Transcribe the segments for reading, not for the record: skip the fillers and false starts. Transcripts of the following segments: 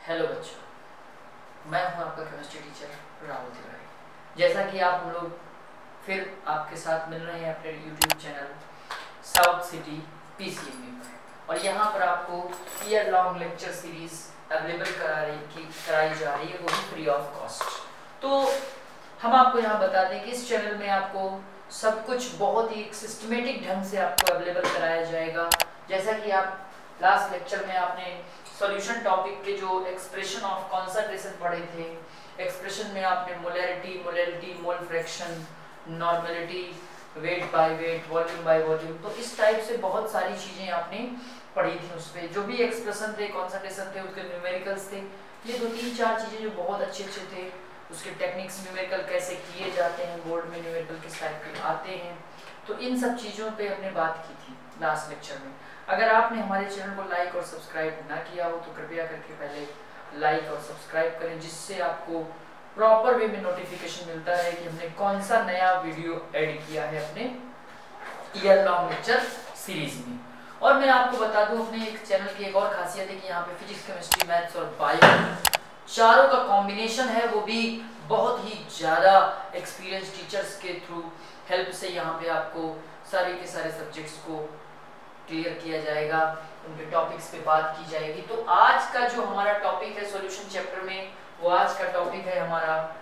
Hello बच्चों, मैं हूं आपका केमिस्ट्री टीचर राहुल तिवारी। जैसा कि आप हम लोग फिर आपके साथ मिल रहे हैं अपने YouTube channel South city PCMB पर, और यहाँ पर आपको year long lecture series available कराई जा रही है, वो भी फ्री ऑफ कॉस्ट। तो हम आपको यहाँ बता दें कि इस चैनल में आपको सब कुछ बहुत ही सिस्टमेटिक ढंग से आपको अवेलेबल कराया जाएगा। जैसा कि आप लास्ट लेक्चर में आपने सॉल्यूशन टॉपिक के जो एक्सप्रेशन ऑफ कॉन्सेंट्रेशन पढ़े थे, एक्सप्रेशन में आपने molarity, mole fraction, normality, weight by weight, volume by volume, तो इस टाइप से बहुत सारी चीजें आपने पढ़ी थी। उस पर जो भी एक्सप्रेशन थे, कॉन्सेंट्रेशन थे, उसके न्यूमेरिकल्स थे, ये 2-3-4 चीजें जो बहुत अच्छे थे। उसके टेक्निक्स, न्यूमेरिकल कैसे किए जाते हैं, बोर्ड में न्यूमेरिकल किस टाइप के आते हैं, तो इन सब चीज़ों पे हमने बात की थी लास्ट लेक्चर में। अगर आपने हमारे चैनल को लाइक और सब्सक्राइब ना किया हो तो कृपया करके पहले लाइक और सब्सक्राइब करें, जिससे आपको प्रॉपर वे में नोटिफिकेशन मिलता है कि हमने कौन सा नया वीडियो ऐड किया है अपने ईयर लॉन्ग लेक्चर सीरीज में। और मैं आपको बता दूं, अपने एक चैनल की एक और खासियत है कि यहाँ पे फिजिक्स, केमिस्ट्री, मैथ्स और बायो चारों का कॉम्बिनेशन है, वो भी बहुत ही ज़्यादा एक्सपीरियंस टीचर्स के थ्रू हेल्प से यहाँ पे आपको सारे के सारे सब्जेक्ट्स को क्लियर किया जाएगा, उनके टॉपिक्स पे बात की जाएगी। तो आज का जो हमारा टॉपिक है सॉल्यूशन चैप्टर में, वो आज का टॉपिक है हमारा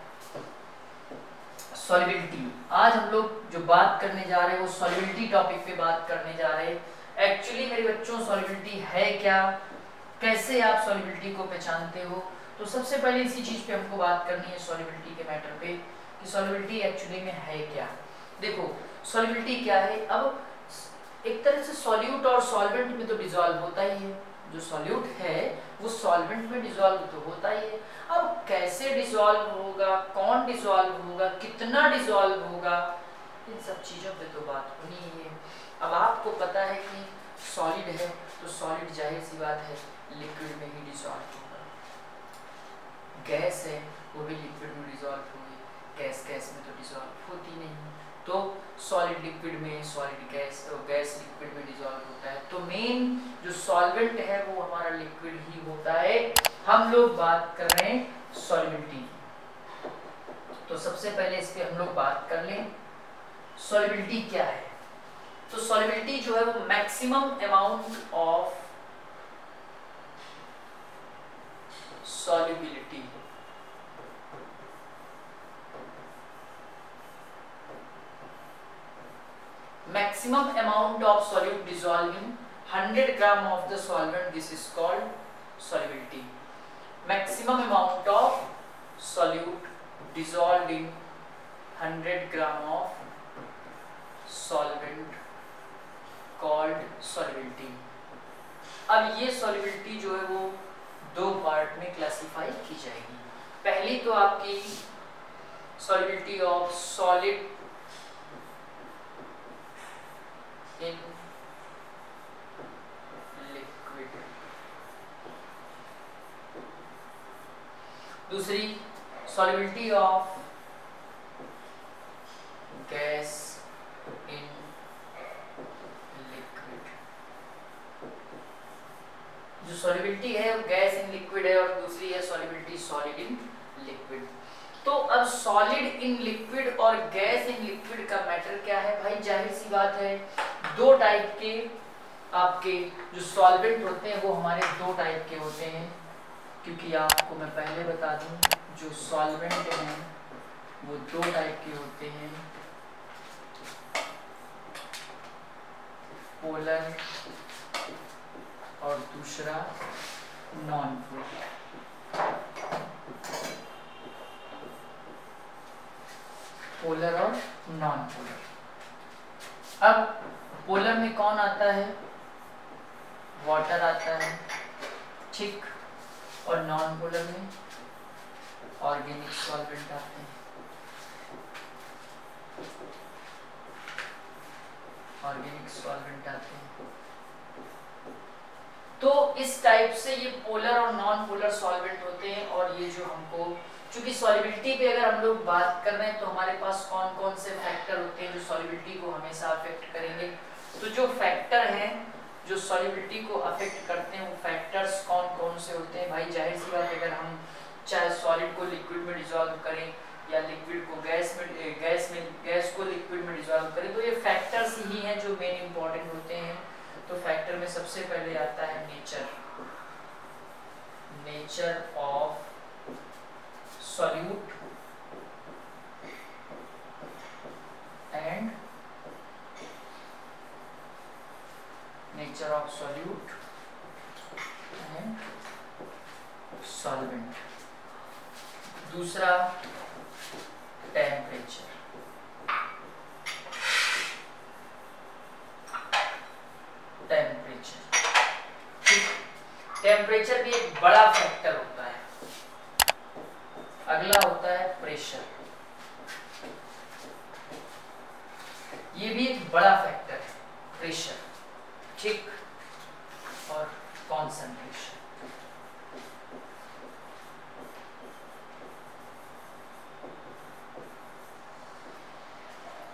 सॉल्युबिलिटी। आज हम लोग जो बात करने जा रहे हैं वो सॉल्युबिलिटी टॉपिक पे बात करने जा रहे हैं। एक्चुअली मेरे बच्चों, सॉल्युबिलिटी है क्या, कैसे आप सॉल्युबिलिटी को पहचानते हो? तो सबसे पहले इसी चीज पे हमको बात करनी है, सॉल्युबिलिटी के मैटर पे, कि सॉल्युबिलिटी एक्चुअली में है क्या। देखो सॉल्युबिलिटी क्या है। अब एक तरह से सॉल्यूट और सॉल्वेंट में तो डिसॉल्व होता ही है, जो सॉल्यूट है वो सॉल्वेंट में डिसॉल्व तो होता ही है। अब कैसे डिसॉल्व होगा, कौन डिसॉल्व होगा, कितना डिसॉल्व होगा, इन सब चीजों पे तो बात होनी ही है। अब आपको पता है कि सॉलिड है तो सॉलिड जाहिर सी बात है लिक्विड में ही डिसॉल्व होगा। गैस है वो भी लिक्विड में डिसॉल्व होगी, गैस में तो डिसॉल्व होती नहीं। तो सॉलिड लिक्विड में, सॉलिड गैस, गैस लिक्विड में डिसॉल्व होता है। तो मेन जो सॉल्वेंट है वो हमारा लिक्विड ही होता है। हम लोग बात कर रहे हैं सॉल्युबिलिटी, तो सबसे पहले इस पे हम लोग बात कर लें सॉल्युबिलिटी क्या है। तो सॉल्युबिलिटी जो है वो maximum amount of solubility, maximum amount of solute dissolved in 100 gram of the solvent, this is called solubility. Maximum amount of solute dissolved in 100 gram of solvent called solubility. अब ये solubility जो है वो दो part में classify की जाएगी। पहली तो आपकी solubility of solid in liquid, दूसरी solubility of gas in liquid। जो solubility है वो गैस इन लिक्विड है, और दूसरी है solubility solid in liquid। तो अब सॉलिड इन लिक्विड और गैस इन लिक्विड का मैटर क्या है भाई? जाहिर सी बात है, दो टाइप के आपके जो सॉल्वेंट होते हैं वो हमारे दो टाइप के होते हैं। क्योंकि आपको मैं पहले बता दूं, जो सॉल्वेंट हैं वो दो टाइप के होते हैं, पोलर और दूसरा नॉन पोलर। पोलर और नॉन पोलर। अब पोलर में कौन आता है? वाटर आता है, ठीक, और नॉन पोलर में ऑर्गेनिक सॉल्वेंट आते हैं। ऑर्गेनिक सॉल्वेंट आते हैं। तो इस टाइप से ये पोलर और नॉन पोलर सॉल्वेंट होते हैं। और ये जो हमको, चूंकि सॉल्युबिलिटी पे अगर हम लोग बात कर रहे हैं तो हमारे पास कौन कौन से फैक्टर होते हैं जो सॉल्युबिलिटी को हमेशा अफेक्ट करेंगे। तो जो फैक्टर हैं, जो सॉल्युबिलिटी को अफेक्ट करते हैं वो फैक्टर्स कौन कौन से होते हैं। भाई जाहिर सी बात है, अगर हम चाहे सॉलिड को लिक्विड में डिसॉल्व करें या लिक्विड को गैस को लिक्विड में डिसॉल्व करें, तो ये फैक्टर्स ही हैं जो मेन इंपॉर्टेंट होते हैं। तो फैक्टर में सबसे पहले आता है nature of solute and nature of solute and solvent. दूसरा टेम्परेचर। टेम्परेचर भी एक बड़ा फैक्टर होता है। अगला होता है प्रेशर, ये भी एक बड़ा फैक्टर है, प्रेशर, ठीक, और कॉन्सेंट्रेशन।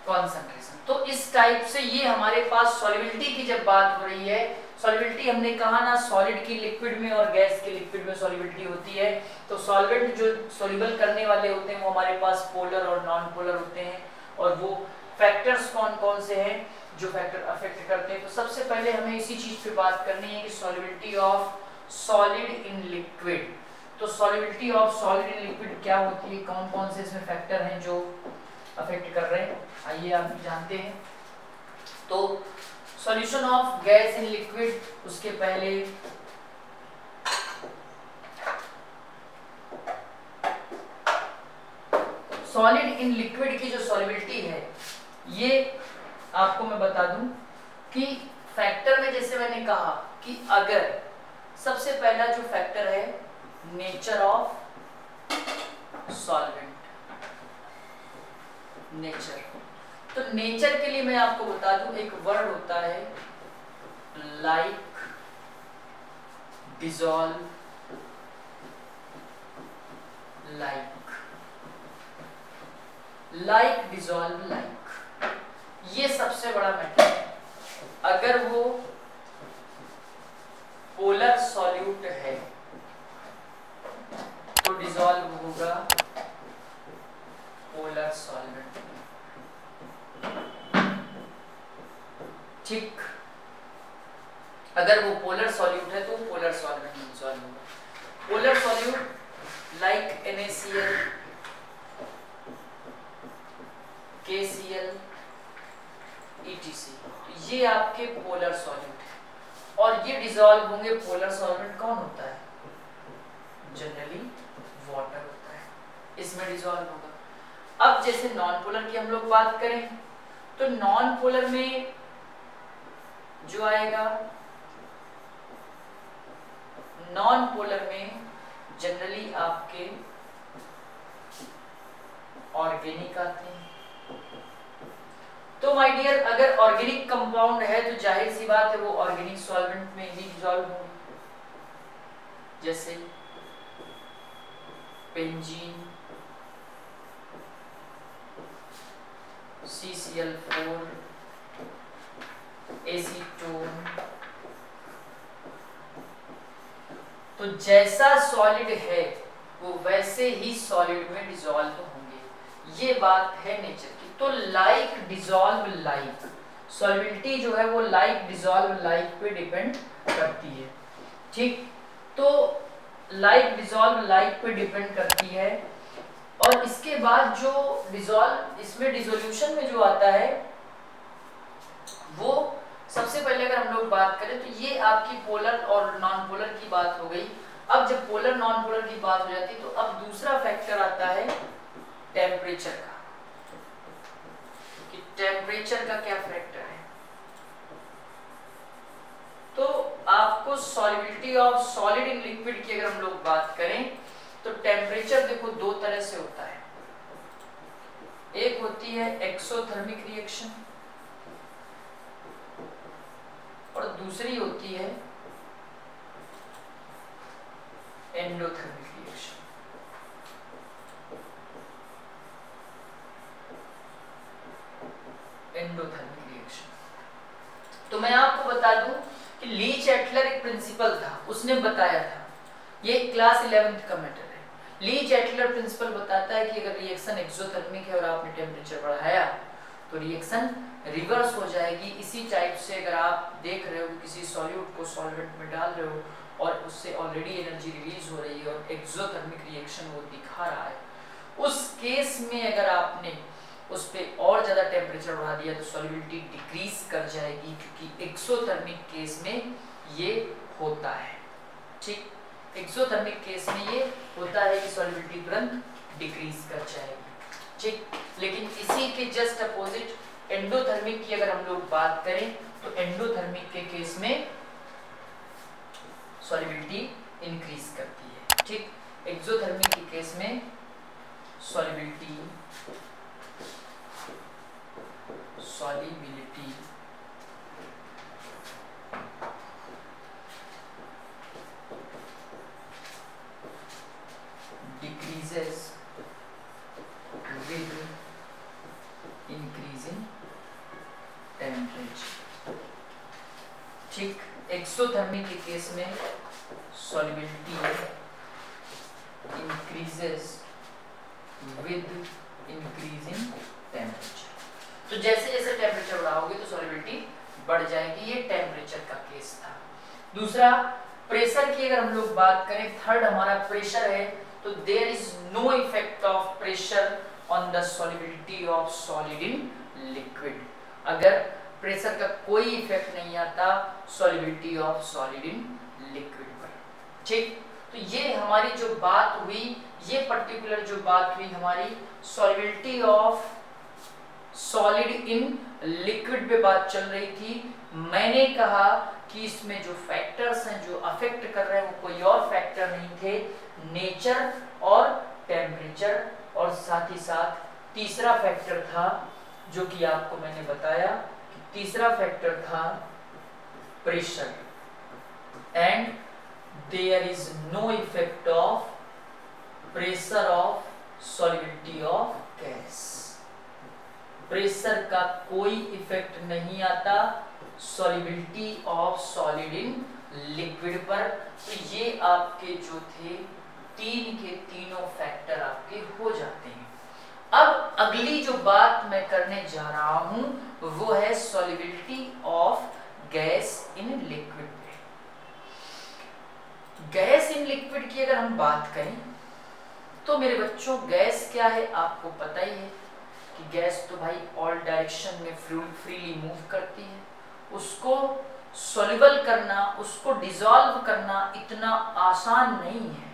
कॉन्सेंट्रेशन तो इस टाइप से ये हमारे पास सॉल्युबिलिटी की जब बात हो रही है, सॉल्युबिलिटी हमने कहा ना सॉलिड की लिक्विड में और गैस के लिक्विड में सॉल्युबिलिटी होती है। तो सॉल्वेंट जो सॉल्युबल करने वाले होते हैं वो हमारे पास पोलर और नॉन पोलर होते हैं। और वो फैक्टर्स कौन कौन से हैं जो फैक्टर अफेक्ट करते हैं। तो सबसे पहले हमें इसी चीज पे बात करनी है कि solubility of solid in liquid. तो solubility of solid in liquid क्या होती है, कौन कौन से इसमें फैक्टर हैं जो अफेक्ट कर रहे हैं, आइए आप जानते हैं। तो solution of gas in liquid, उसके पहले सॉलिड इन लिक्विड की जो सॉल्युबिलिटी है, ये आपको मैं बता दूं कि फैक्टर में जैसे मैंने कहा कि अगर सबसे पहला जो फैक्टर है नेचर ऑफ सॉल्वेंट, नेचर। तो नेचर के लिए मैं आपको बता दूं एक वर्ड होता है like, dissolve, like, like, dissolve, like, ये सबसे बड़ा मैटर है। अगर वो पोलर सॉल्यूट है तो डिसॉल्व होगा पोलर सॉल्वेंट, ठीक। अगर वो पोलर सॉल्यूट है तो पोलर सॉल्वेंट में डिसॉल्व होगा। Polar solute like NaCl, KCl, EtC, ये आपके पोलर सॉल्यूट है और ये डिसॉल्व होंगे। पोलर सॉल्वेंट कौन होता है, जनरली वाटर होता है, इसमें डिसॉल्व होगा। अब जैसे नॉन पोलर की हम लोग बात करें तो नॉन पोलर में जो आएगा, नॉन पोलर में जनरली आपके ऑर्गेनिक आते हैं। तो माय डियर, अगर ऑर्गेनिक कंपाउंड है तो जाहिर सी बात है वो ऑर्गेनिक सॉल्वेंट में ही डिसॉल्व होंगे, जैसे बेंजीन, CCl4, एसीटोन। तो जैसा सॉलिड है वो वैसे ही सॉलिड में डिसॉल्व होंगे, ये बात है नेचर की। तो लाइक, डिसॉल्व, लाइक, सॉल्युबिलिटी जो है वो लाइक, डिसॉल्व, लाइक पे डिपेंड करती है, ठीक। तो लाइक, डिसॉल्व, लाइक पे डिपेंड करती है। और इसके बाद जो डिसॉल्व, इसमें डिसोल्यूशन में जो आता है वो सबसे पहले अगर हम लोग बात करें तो ये आपकी पोलर और नॉन पोलर की बात हो गई। अब जब पोलर नॉन पोलर की बात हो जाती है तो अब दूसरा फैक्टर आता है टेम्परेचर का, कि टेम्परेचर का क्या फैक्टर है। तो आपको solubility of solid in liquid की अगर हम लोग बात करें तो टेम्परेचर देखो दो तरह से होता है। एक होती है एक्सोथर्मिक रिएक्शन और दूसरी होती है एंडोथर्मिक रिएक्शन। एंडोथर्मिक रिएक्शन, तो मैं आपको बता दूं कि ली चैटलर एक प्रिंसिपल था, उसने बताया था, ये क्लास 11th का मैटर है। ली चैटलर प्रिंसिपल बताता है कि अगर रिएक्शन एक्सोथर्मिक है और आपने टेम्परेचर बढ़ाया तो रिएक्शन रिवर्स हो जाएगी। इसी टाइप से अगर आप देख रहे हो कि किसी सॉल्यूट को सॉल्वेंट में डाल रहे हो और उससे ऑलरेडी एनर्जी रिलीज हो रही है और एक्सोथर्मिक रिएक्शन वो दिखा रहा है, उस केस में अगर आपने उस पर और ज़्यादा टेम्परेचर बढ़ा दिया तो सॉल्युबिलिटी डिक्रीज कर जाएगी, क्योंकि एक्सोथर्मिक केस में ये होता है। ठीक, एक्सोथर्मिक केस में ये होता है कि सॉल्युबिलिटी तुरंत डिक्रीज कर जाएगी। ठीक, लेकिन इसी के जस्ट अपोजिट एंडोथर्मिक की अगर हम लोग बात करें तो एंडोथर्मिक के केस में सॉल्युबिलिटी इंक्रीज करती है। ठीक, एक्सोथर्मिक के केस में solubility decreases with increasing temperature। ठीक, एक्सोथर्मिक के केस में solubility increases with increasing temperature। तो जैसे जैसे टेम्परेचर बढ़ाओगे तो सॉल्युबिलिटी बढ़ जाएगी। ये टेम्परेचर का केस था। दूसरा, प्रेशर की अगर हम लोग बात करें, थर्ड हमारा प्रेशर है, तो there is no effect of pressure on the solubility of solid in liquid. अगर प्रेशर का कोई इफेक्ट नहीं आता solubility of solid in liquid पर। ठीक, तो ये हमारी जो बात हुई, ये पर्टिकुलर जो बात हुई हमारी solubility of solid in liquid पे बात चल रही थी। मैंने कहा कि इसमें जो फैक्टर्स हैं जो अफेक्ट कर रहे हैं वो कोई और फैक्टर नहीं थे, नेचर और टेम्परेचर, और साथ ही साथ तीसरा फैक्टर था जो कि आपको मैंने बताया कि तीसरा फैक्टर था pressure. And there is no effect of pressure of solubility of gas. Pressure का कोई इफेक्ट नहीं आता solubility of solid in liquid पर। तो ये आपके जो थे तीन के तीनों फैक्टर आपके हो जाते हैं। अब अगली जो बात मैं करने जा रहा हूं वो है solubility of gas in liquid पे। गैस इन लिक्विड की अगर हम बात करें तो मेरे बच्चों गैस क्या है आपको पता ही है कि गैस तो भाई ऑल डायरेक्शन में फ्रीली मूव करती है। उसको सॉल्युबल करना, उसको डिसॉल्व करना इतना आसान नहीं है।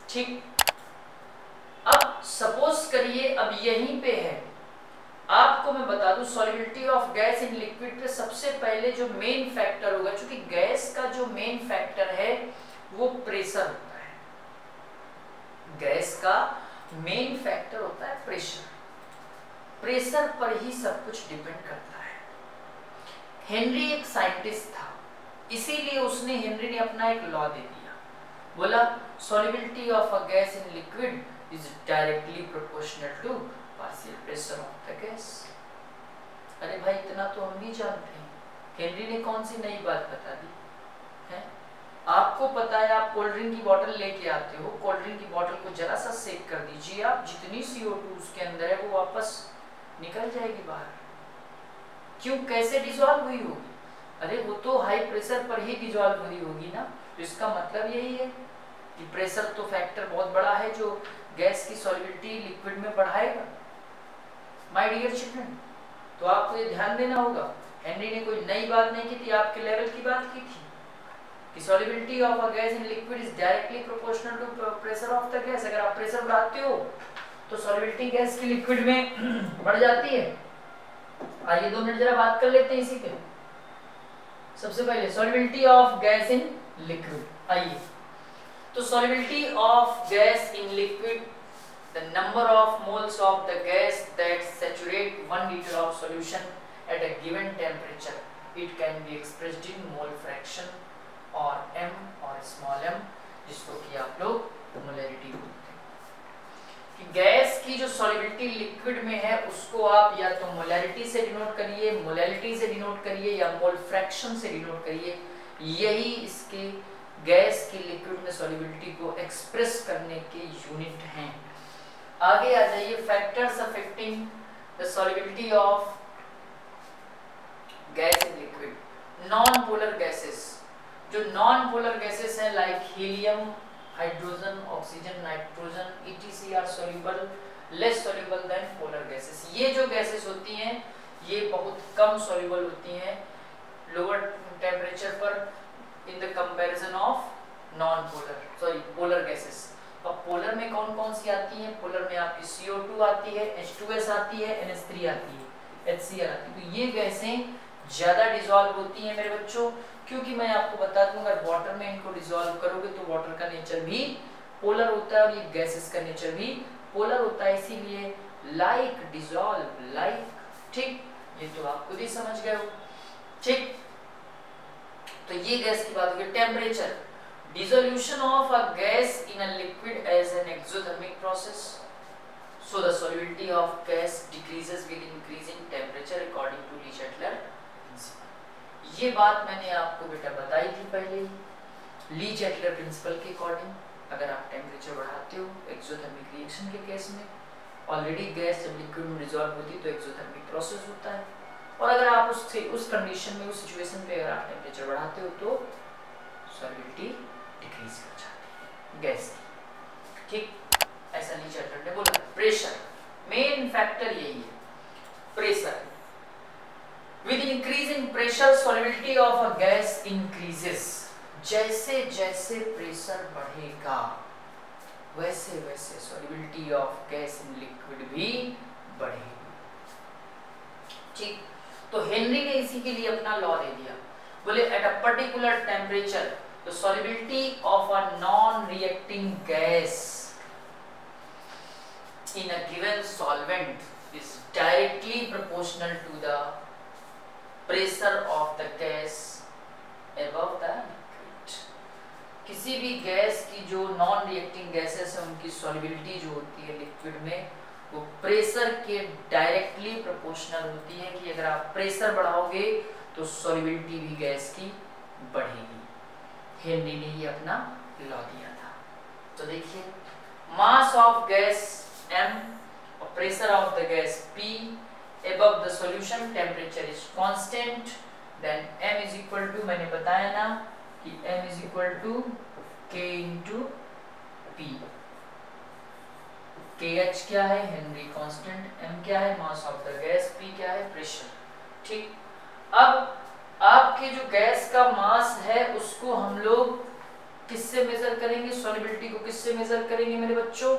ठीक, अब सपोज करिए अब यहीं पे है, आपको मैं बता दूं solubility of gas in liquid पे सबसे पहले जो मेन फैक्टर होगा, क्योंकि गैस का जो मेन फैक्टर है वो प्रेशर होता है। गैस का मेन फैक्टर होता है प्रेशर। प्रेशर पर ही सब कुछ डिपेंड करता है। हेनरी एक साइंटिस्ट था, इसीलिए हेनरी ने अपना एक लॉ दे दिया, बोला solubility of a gas in liquid is directly proportional to partial pressure of the gas. अरे भाई इतना तो हम भी जानते हैं, हेनरी ने कौन सी नई बात बता दी है? आपको पता है, आप कोल्ड ड्रिंक की बोतल लेके आते हो, कोल्ड ड्रिंक की बोतल को जरा सा सेक कर दीजिए आप, जितनी CO2 उसके अंदर है वो वापस निकल जाएगी बाहर। क्यों, कैसे डिसॉल्व हुई होगी? अरे वो तो हाई प्रेशर पर ही डिसॉल्व हुई होगी ना। तो इसका मतलब यही है कि प्रेशर तो फैक्टर बहुत बड़ा है जो गैस की सॉल्युबिलिटी लिक्विड में बढ़ाएगा। माय डियर चिल्ड्रन, तो आपको ये ध्यान देना होगा, हेनरी ने कोई नई बात नहीं की थी, आपके लेवल की बात की थी कि solubility of a gas in liquid is directly proportional to pressure of the gas. अगर आप प्रेशर बढ़ाते हो तो सॉल्युबिलिटी गैस की लिक्विड में बढ़ जाती है। आइए 2 मिनट जरा बात कर लेते हैं इसी पे। सबसे पहले solubility of gas in liquid. आइए, तो solubility of gas in liquid, the number of moles of the gas that saturate 1 liter of solution at a given temperature, it can be expressed in mole fraction और m और small m, जिसको कि आप लोग molarity बोलते हैं। कि gas की जो सॉल्युबिलिटी लिक्विड में है उसको आप या तो मोलैरिटी से डिनोट करिए, मोलैलिटी से डिनोट करिए या मोल फ्रैक्शन से डिनोट करिए। यही इसके गैस की लिक्विड में सॉल्युबिलिटी को एक्सप्रेस करने के यूनिट हैं। आगे आ जाइए, factors affecting the solubility of gas in liquid. Non polar gases, जो नॉन पोलर गैसेस हैं like helium, hydrogen, oxygen, nitrogen etc are soluble, less soluble than polar gases. ये जो गैसेस होती हैं ये बहुत कम सॉल्युबल होती हैं लोअर टेम्परेचर पर इन the comparison of non polar polar gases. अब पोलर में कौन कौन सी आती हैं? पोलर में आपकी CO2 आती है, H2S आती है, NH3 आती है, HCl आती है। तो ये गैसें ज्यादा डिसॉल्व होती हैं मेरे बच्चों, क्योंकि मैं आपको बता दूं अगर वाटर में इनको डिसॉल्व करोगे तो वाटर का नेचर भी पोलर होता है और ये गैसेस का नेचर भी पोलर होता है, इसीलिए लाइक डिसॉल्व लाइक। ठीक, ये तो आप खुद ही समझ गए हो। ठीक, तो ये गैस की बात हो गई। Temperature, dissolution of a gas in a liquid as an exothermic process, so the solubility of gas decreases with increasing temperature according to Le Chatelier principle. ये बात मैंने आपको बेटा बताई थी पहले ही। ली चैटलर प्रिंसिपल के अकॉर्डिंग अगर आप टेम्परेचर बढ़ाते हो एक्सोथर्मिक रिएक्शन के केस में, ऑलरेडी गैस जब लिक्विड में डिसॉल्व होती है तो एक्सोथर्मिक प्रोसेस होता है, और अगर आप उस कंडीशन में, उस सिचुएशन पे अगर आप टेम्परेचर बढ़ाते हो तो सॉल्युबिलिटी डिक्रीज कर जाती है गैस की। ठीक, ऐसा ली चैटलर ने बोला। प्रेशर, मेन फैक्टर यही है, pressure. With increase in pressure solubility of a gas increases. जैसे जैसे प्रेशर बढ़ेगा वैसे वैसे solubility of gas in liquid भी बढ़ेगी। ठीक, तो हेनरी ने इसी के लिए अपना लॉ दे दिया, बोले at a particular temperature the solubility of a non reacting gas in a given solvent is directly proportional to the pressure of the gas above the liquid। किसी भी गैस की जो नॉन रिएक्टिंग गैसेस है उनकी solubility जो होती है liquid में वो प्रेशर के डायरेक्टली प्रोपोर्शनल होती है, कि अगर आप प्रेशर बढ़ाओगे तो सॉल्युबिलिटी भी गैस की बढ़ेगी। हेनरी ने ये अपना लॉ दिया था। तो देखिए, मास ऑफ गैस M और pressure of the gas P above the solution temperature is constant, then M is equal to, मैंने बताया ना कि M is equal to K into P। KH क्या है? Henry constant. M क्या है? Mass of the gas. P क्या है? प्रेशर। ठीक, अब आपके जो गैस का मास है उसको हम लोग किससे मेजर करेंगे? सॉल्युबिलिटी को किससे मेजर करेंगे मेरे बच्चों?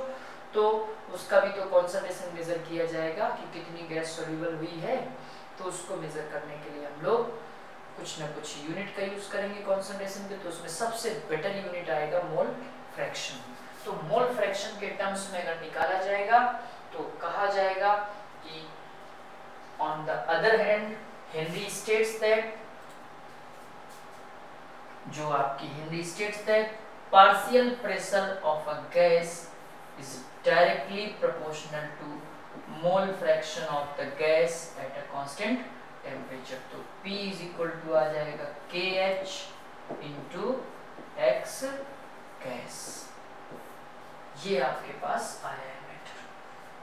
तो उसका भी तो कॉन्सेंट्रेशन मेजर किया जाएगा कि कितनी गैस सॉल्युबल हुई है, तो उसको मेजर करने के लिए हम लोग कुछ ना कुछ यूनिट का यूज करेंगे कॉन्सेंट्रेशन के। तो उसमें सबसे बेटर यूनिट आएगा मोल फ्रैक्शन। तो मोल फ्रैक्शन के टर्म्स में अगर निकाला जाएगा तो कहा जाएगा कि on the other hand Henry states that, जो आपकी Henry states that partial pressure of a gas is directly proportional to mole fraction of the gas at a constant temperature। तो P is equal to आ जाएगा KH into X gas। ये आपके पास आया है matter.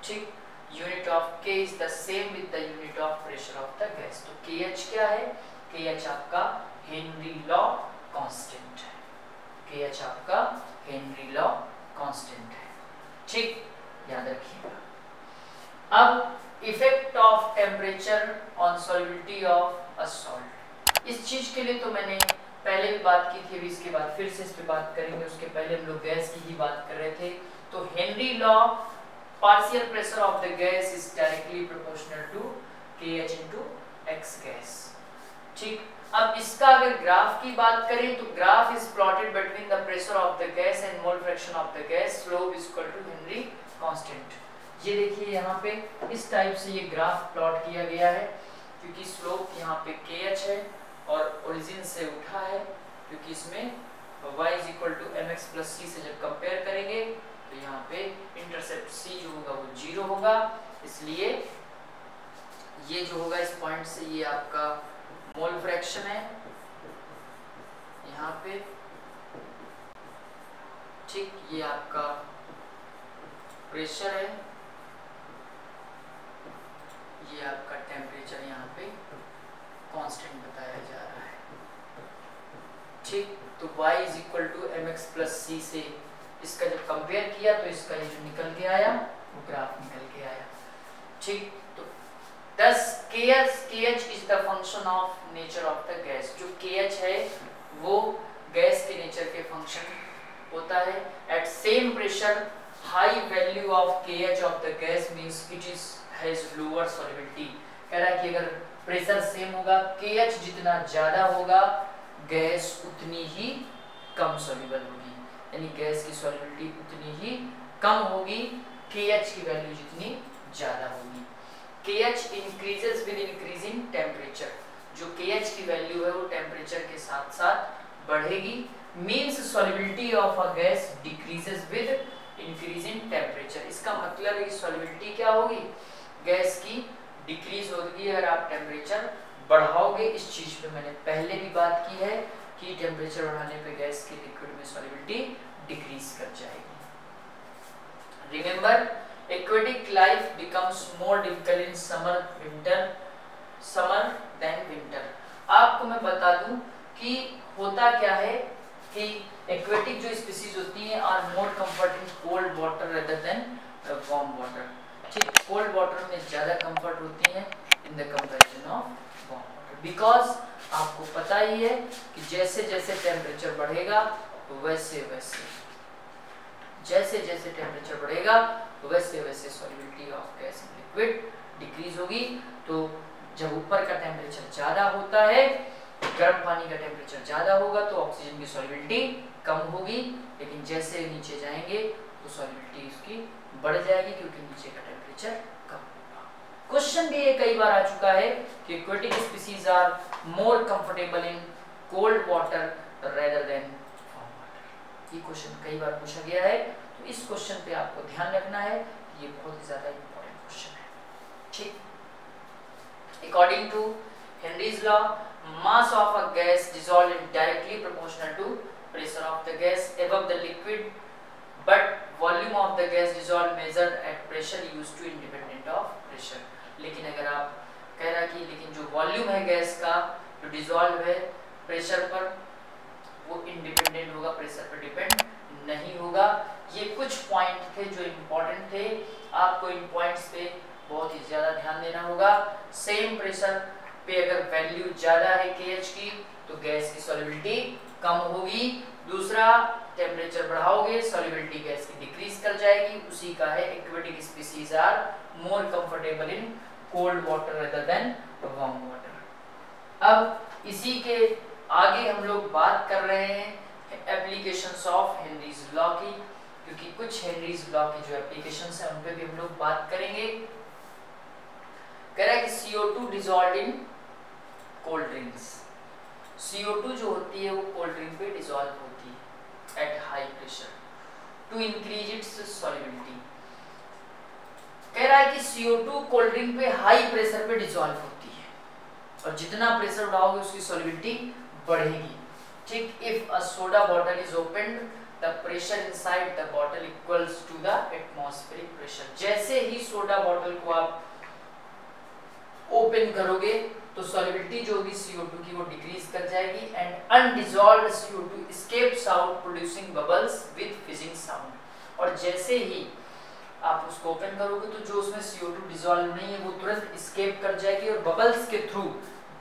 ठीक, unit of K is the same with the unit of pressure of the gas। तो KH क्या है? KH आपका हेनरी लॉ कांस्टेंट है। KH आपका हेनरी लॉ कांस्टेंट है। ठीक, याद रखिएगा। अब effect of temperature on solubility of a salt, इस चीज के लिए तो मैंने पहले भी बात की थी, अभी इसके बाद फिर से इस पे बात करेंगे। उसके पहले हम लोग गैस की ही बात कर रहे थे। तो Henry law, partial pressure of the gas is directly proportional to KH into X gas. ठीक, अब इसका अगर ग्राफ की बात करें तो graph is plotted between the pressure of the gas and mole fraction of the gas, slope is equal to Henry constant. ये देखिए यहाँ पे इस टाइप से ये ग्राफ प्लॉट किया गया है, क्योंकि स्लोप यहाँ पे KH है और ओरिजिन से उठा है, क्योंकि इसमें y is equal to mx plus c से जब कंपेयर करेंगे तो यहाँ पे इंटरसेप्ट c जो होगा वो 0 होगा, इसलिए ये जो होगा इस पॉइंट से ये आपका मोल फ्रैक्शन है यहाँ पे, ठीक, ये आपका प्रेशर है, ये आपका टेम्परेचर यहाँ पे कांस्टेंट बताया जा रहा है, ठीक। तो y is equal to mx plus c से इसका जब कंपेयर किया तो इसका ये जो निकल के आया वो ग्राफ निकल के आया, ठीक। तो thus kh is the function of nature of the gas. जो kh है वो गैस के नेचर के फंक्शन होता है। At same pressure high value of kh of the gas means it is has lower solubility. कह रहा है कि अगर प्रेशर सेम होगा, kh जितना ज्यादा होगा गैस उतनी ही कम सॉल्युबल होगी, यानी गैस की सॉल्युबिलिटी उतनी ही कम होगी kh की वैल्यू जितनी ज्यादा होगी। kh increases with increasing temperature. जो kh की वैल्यू है वो टेम्परेचर के साथ साथ बढ़ेगी, means solubility of a gas decreases with increasing temperature. इसका मतलब है कि सॉल्युबिलिटी क्या होगी, गैस की डिक्रीज होगी अगर आप टेम्परेचर बढ़ाओगे। इस चीज पे मैंने पहले भी बात की है कि टेम्परेचर बढ़ाने पे गैस की लिक्विड में सॉल्युबिलिटी डिक्रीज कर जाएगी। Remember, aquatic life becomes more difficult in summer than winter. आपको मैं बता दूं कि होता क्या है कि एक्वेटिक जो स्पीसीज होती हैं are more comfort in cold water rather than warm water, ठीक। कोल्ड वाटर में ज्यादा कंफर्ट होती हैं in the comparison of because आपको पता ही है कि जैसे जैसे टेम्परेचर बढ़ेगा वैसे वैसे टेम्परेचर बढ़ेगा वैसे वैसे solubility of gas in liquid decrease होगी। तो जब ऊपर का टेम्परेचर ज्यादा होता है, गर्म पानी का टेम्परेचर ज्यादा होगा तो ऑक्सीजन की सॉल्युबिलिटी कम होगी, लेकिन जैसे नीचे जाएंगे तो सॉल्युबिलिटी उसकी बढ़ जाएगी क्योंकि नीचे का टेम्परेचर कम होगा। क्वेश्चन भी ये कई बार आ चुका है कि aquatic species are more comfortable in cold water rather than warm water. ये क्वेश्चन कई बार पूछा गया है, तो इस क्वेश्चन पे आपको ध्यान रखना है, ये बहुत ही ज्यादा इंपॉर्टेंट क्वेश्चन है, ठीक। According to Henry's law, mass of a gas dissolved in directly proportional to pressure of the gas above the liquid, but volume of the gas dissolved measured at pressure used to independent of pressure। लेकिन अगर आप कह रहा कि लेकिन जो volume है gas का जो डिसॉल्व है प्रेशर पर वो इंडिपेंडेंट होगा, प्रेशर पर डिपेंड नहीं होगा। ये कुछ पॉइंट थे जो इम्पोर्टेंट थे, आपको इन पॉइंट्स पे बहुत ही ज्यादा ध्यान देना होगा। सेम प्रेशर पे अगर वैल्यू ज्यादा है kh की तो गैस की सॉल्युबिलिटी कम होगी। दूसरा, टेम्परेचर बढ़ाओगे सॉल्युबिलिटी गैस की डिक्रीज कर जाएगी। उसी का है aquatic species are more comfortable in cold water rather than warm water. अब इसी के आगे हम लोग बात कर रहे हैं एप्लीकेशंस ऑफ हेनरीज लॉ की, क्योंकि कुछ हेनरीज लॉ की जो एप्लीकेशंस है उन पे भी हम लोग बात करेंगे। कह रहा है कि CO2 dissolved in cold drinks. CO2 जो होती है वो कोल्ड ड्रिंक पे डिसॉल्व होती है at high pressure to increase its solubility. कह रहा है कि CO2 कोल्ड ड्रिंक पे हाई प्रेशर पे डिसॉल्व होती है और जितना प्रेशर बढ़ाओगे उसकी सॉल्युबिलिटी बढ़ेगी, ठीक। If a soda bottle is opened the pressure inside the bottle equals to the atmospheric pressure. जैसे ही सोडा बॉटल को आप ओपन करोगे तो सॉल्युबिलिटी जो होगी CO2 की वो डिक्रीज कर जाएगी and undissolved CO2 escapes out producing bubbles with fizzing sound. और जैसे ही आप उसको ओपन करोगे तो जो उसमें CO2 डिसॉल्व नहीं है वो तुरंत एस्केप कर जाएगी और बबल्स के थ्रू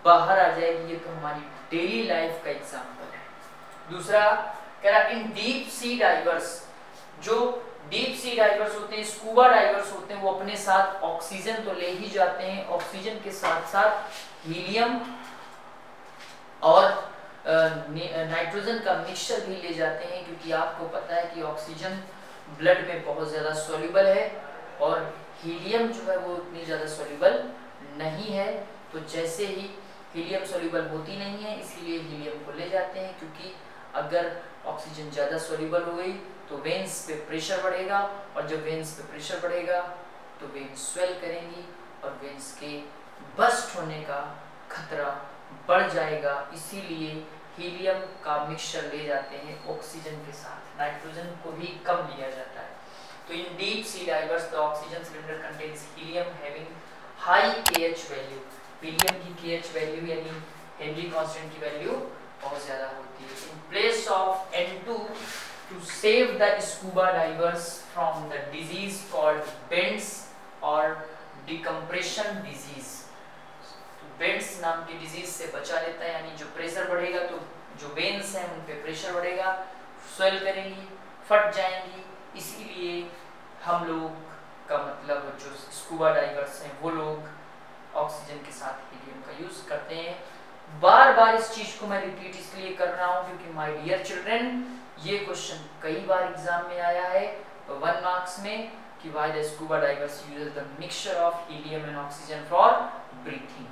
बाहर आ जाएगी। ये तो हमारी डेली लाइफ का एग्जांपल है। दूसरा कह रहा इन डीप सी डाइवर्स, जो डीप सी डाइवर्स होते हैं, स्कूबा डाइवर्स होते हैं, वो अपने साथ ऑक्सीजन तो ले ही जाते हैं, ऑक्सीजन के साथ साथ हीलियम और नाइट्रोजन का मिक्सचर भी ले जाते हैं, क्योंकि आपको पता है कि ऑक्सीजन ब्लड में बहुत ज़्यादा सॉल्युबल है और हीलियम जो है वो उतनी ज़्यादा सॉल्युबल नहीं है। तो जैसे ही हीलियम सॉल्युबल होती नहीं है इसीलिए हीलियम को ले जाते हैं, क्योंकि अगर ऑक्सीजन ज़्यादा सॉल्युबल हो गई तो वेन्स पे प्रेशर बढ़ेगा और जब वेन्स पे प्रेशर बढ़ेगा तो वेन्स स्वेल करेंगी और वेन्स के बस्ट होने का खतरा बढ़ जाएगा। इसीलिए हीलियम का मिक्सचर ले जाते हैं ऑक्सीजन के साथ, नाइट्रोजन को भी कम लिया जाता है। तो in deep sea divers the oxygen cylinder contains helium having high KH value. Helium की KH वैल्यू यानी हेनरी कांस्टेंट की वैल्यू बहुत ज्यादा होती है। In place of N2 to save the scuba divers from the disease called bends और decompression disease. Bends नाम की डिजीज से बचा लेता है, यानी जो प्रेशर बढ़ेगा तो जो वेन्स हैं उन पे प्रेशर बढ़ेगा, स्वेल करेंगी, फट जाएंगी। इसीलिए हम लोग का मतलब जो स्कूबा डाइवर्स हैं वो लोग ऑक्सीजन के साथ हीलियम का यूज करते हैं। बार बार इस चीज को मैं रिपीट इसलिए कर रहा हूँ क्योंकि माय डियर चिल्ड्रन ये क्वेश्चन कई बार एग्जाम में आया है 1 मार्क्स में कि why the scuba diverse uses the mixture of helium and oxygen for breathing.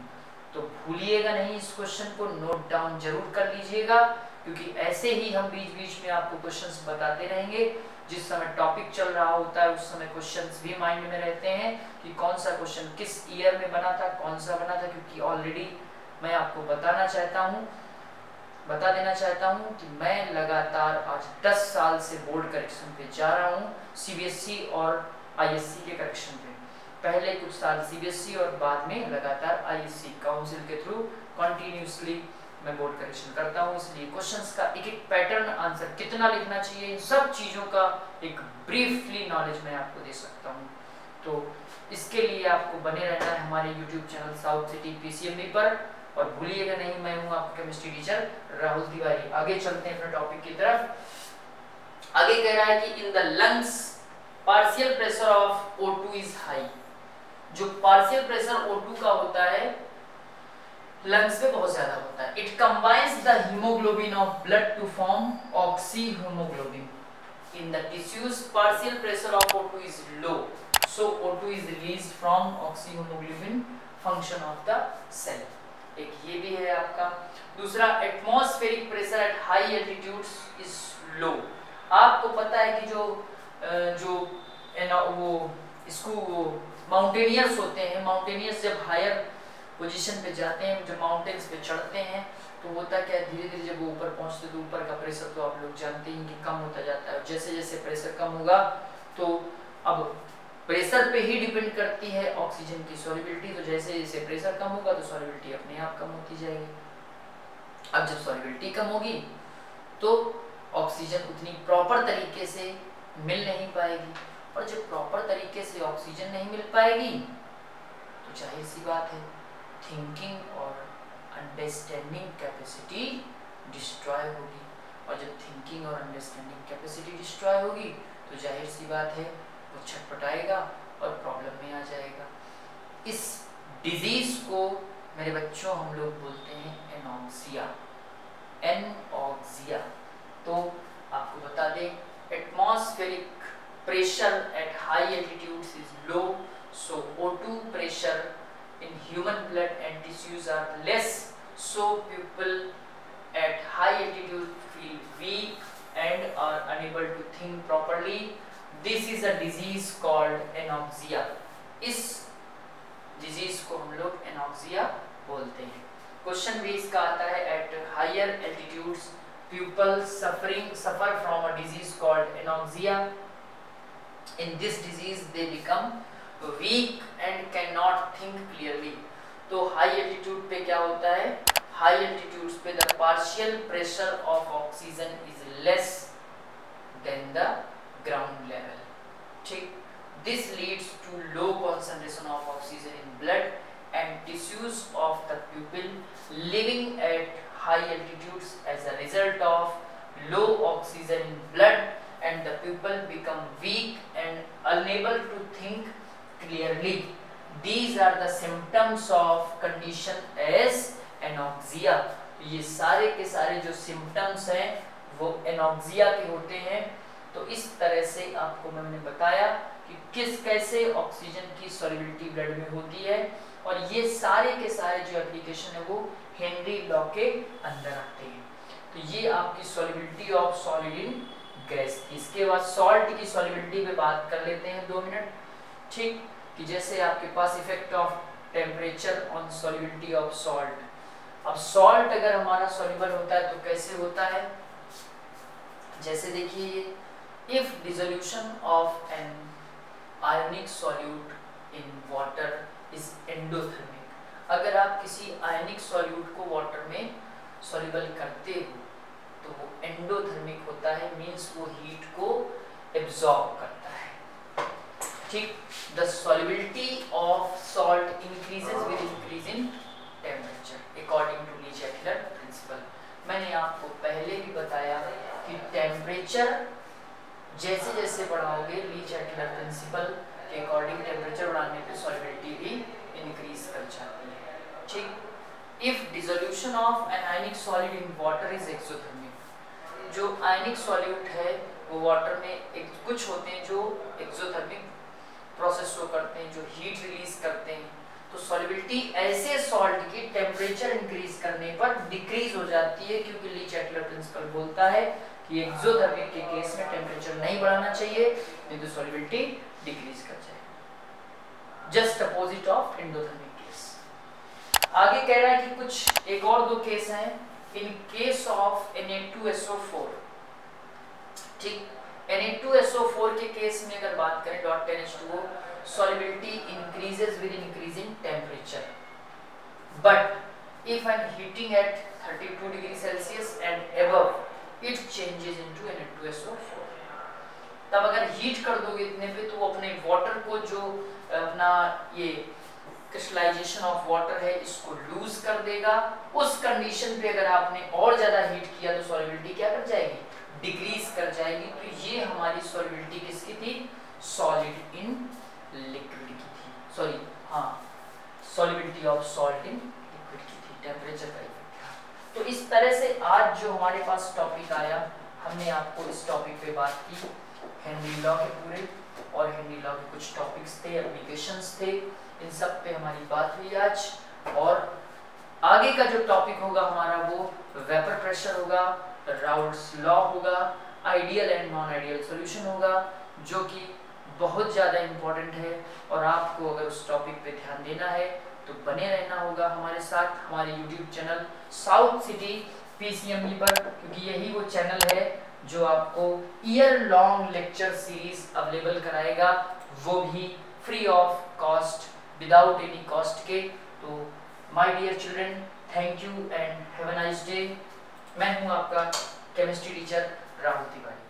तो भूलिएगा नहीं, इस क्वेश्चन को नोट डाउन जरूर कर लीजिएगा क्योंकि ऐसे ही हम बीच बीच में आपको क्वेश्चंस बताते रहेंगे। जिस समय टॉपिक चल रहा होता है उस समय क्वेश्चंस भी माइंड में रहते हैं कि कौन सा क्वेश्चन किस ईयर में बना था, कौन सा बना था, क्योंकि ऑलरेडी मैं आपको बता देना चाहता हूँ कि मैं लगातार आज 10 साल से बोर्ड करेक्शन पे जा रहा हूँ, CBSE और ISC के करेक्शन पे। पहले कुछ साल CBSE और बाद में लगातार ISC काउंसिल के थ्रू कंटिन्यूसली मैं बोर्ड करेक्शन करता हूँ। इसलिए क्वेश्चंस का एक एक पैटर्न, आंसर कितना लिखना चाहिए, इन सब चीज़ों का एक ब्रीफली नॉलेज मैं आपको दे सकता हूँ। तो इसके लिए आपको बने रहना है हमारे YouTube channel South City PCMB पर। और भूलिएगा नहीं, मैं हूँ आपका केमिस्ट्री टीचर राहुल तिवारी। आगे चलते हैं अपने टॉपिक की तरफ। आगे कह रहा है कि in the lungs partial pressure of O2 is high. जो पार्शियल प्रेशर O2 का होता है लंग्स में बहुत ज्यादा होता है। It combines the haemoglobin of blood to form oxy haemoglobin. In the tissues partial pressure of O2 is low, so O2 is released from oxy haemoglobin, function of the cell. एक ये भी है आपका। दूसरा, atmospheric pressure at high altitudes is low. आपको पता है कि वो माउंटेनियर्स होते हैं, माउंटेनियर्स जब हायर पोजीशन पे जाते हैं, जब माउंटेन्स पे चढ़ते हैं तो होता क्या है, धीरे धीरे जब वो ऊपर पहुंचते तो ऊपर का प्रेशर तो आप लोग जानते हैं कि कम होता जाता है। जैसे जैसे प्रेशर कम होगा तो अब प्रेशर पे ही डिपेंड करती है ऑक्सीजन की सॉल्युबिलिटी। तो जैसे जैसे प्रेशर कम होगा तो सॉल्युबिलिटी अपने आप कम होती जाएगी। अब जब सॉल्युबिलिटी कम होगी तो ऑक्सीजन उतनी प्रॉपर तरीके से मिल नहीं पाएगी, और जब प्रॉपर तरीके से ऑक्सीजन नहीं मिल पाएगी तो जाहिर सी बात है थिंकिंग और अंडरस्टैंडिंग कैपेसिटी डिस्ट्रॉय होगी। और जब थिंकिंग और अंडरस्टैंडिंग कैपेसिटी डिस्ट्रॉय होगी तो जाहिर सी बात है वो छटपटाएगा और प्रॉब्लम में आ जाएगा। इस डिजीज को मेरे बच्चों हम लोग बोलते हैं एनॉक्सिया। एनॉक्सिया तो आपको बता दें, atmospheric pressure at high altitudes is low, so O2 pressure in human blood and tissues are less, so people at high altitude feel weak and are unable to think properly. This is a disease called anoxia. इस disease को हम लोग anoxia बोलते हैं। Question भी इसका आता है, at higher altitudes people suffer from a disease called anoxia. In this disease they become weak and cannot think clearly. तो high altitude पे क्या होता है, high altitudes पे the partial pressure of oxygen is less than the ground level. ठीक, this leads to low concentration of oxygen in blood and tissues of the pupil living at high altitudes. As a result of low oxygen in blood and the pupil become weak and unable to think clearly. These are the symptoms of condition as anoxia. ये सारे के सारे जो symptoms हैं वो anoxia के होते हैं। तो इस तरह से आपको मैंने बताया कि कैसे ऑक्सीजन की सॉल्युबिलिटी ब्लड में होती है, और ये सारे के सारे जो एप्लीकेशन है वो हेनरी लॉ के अंदर आते हैं। तो ये आपकी solubility of solid in gas थी। इसके बाद सॉल्ट की सॉल्युबिलिटी पे बात कर लेते हैं 2 मिनट। ठीक, कि जैसे आपके पास effect of temperature on solubility of salt. अब सॉल्ट अगर हमारा सॉल्युबल होता है तो कैसे होता है, जैसे देखिए, if dissolution of an ionic solute in water is endothermic, अगर आप किसी आयनिक सॉल्यूट को वाटर में सॉल्युबल करते हो तो वो एंडोथर्मिक होता है, मींस वो हीट को एब्जॉर्ब करता है। ठीक, the solubility of salt increases with increase in temperature according to Le Chatelier principle. मैंने आपको पहले भी बताया कि टेम्परेचर जैसे जैसे बढ़ाओगे ली-जैटलर प्रिंसिपल के अकॉर्डिंग टेम्परेचर बढ़ाने पे सॉल्युबिलिटी भी इंक्रीज कर जाती है। ठीक, if dissolution of an ionic solid in water is exothermic, जो आयनिक सॉल्यूट है वो वाटर में कुछ होते हैं जो एक्सोथर्मिक प्रोसेस को करते हैं, जो हीट रिलीज करते हैं, तो सॉल्युबिलिटी ऐसे सॉल्ट की टेम्परेचर इंक्रीज करने पर डिक्रीज हो जाती है, क्योंकि ली-जैटलर प्रिंसिपल बोलता है कि एक्सोथर्मिक के केस में टेम्परेचर नहीं बढ़ाना चाहिए, नहीं तो सॉल्युबिलिटी डिक्रीज कर जाएगी। Just opposite of endothermic case. आगे कह रहा है कि कुछ एक और दो केस हैं। इन केस ऑफ Na2SO4, ठीक, Na2SO4 के केस में अगर बात करें .10H2O, solubility increases with increasing temperature, but if I'm heating at 32 degrees Celsius and above, it changes into Na2SO4। तब अगर हीट कर दोगे इतने पे तो वो अपने वाटर को, जो अपना ये क्रिस्टलाइजेशन ऑफ वाटर है, इसको लूज कर देगा। उस कंडीशन पे अगर आपने और ज्यादा हीट किया तो सॉल्युबिलिटी क्या कर जाएगी, डिक्रीज कर जाएगी। तो ये हमारी सॉल्युबिलिटी किसकी थी, सॉलिड इन लिक्विड की थी, सॉरी हाँ, solubility of salt in liquid की थी, टेम्परेचर का इफेक्ट था। तो इस तरह से आज जो हमारे पास टॉपिक आया, हमने आपको इस टॉपिक पे बात की, हेनरी लॉ के पूरे, और हेनरी लॉ के कुछ टॉपिक्स थे, एप्लीकेशंस थे, इन सब पे हमारी बात हुई आज। और आगे का जो टॉपिक होगा हमारा वो वेपर प्रेशर होगा, राउल्ट्स लॉ होगा, ideal and non ideal solution होगा, जो कि बहुत ज़्यादा इम्पोर्टेंट है। और आपको अगर उस टॉपिक पे ध्यान देना है तो बने रहना होगा हमारे साथ, हमारे YouTube channel South City PCMB पर, क्योंकि यही वो चैनल है जो आपको year long lecture series available कराएगा, वो भी free of cost, without any cost के। तो my dear children, thank you and have a nice day. मैं हूं आपका केमिस्ट्री टीचर राहुल तिवारी।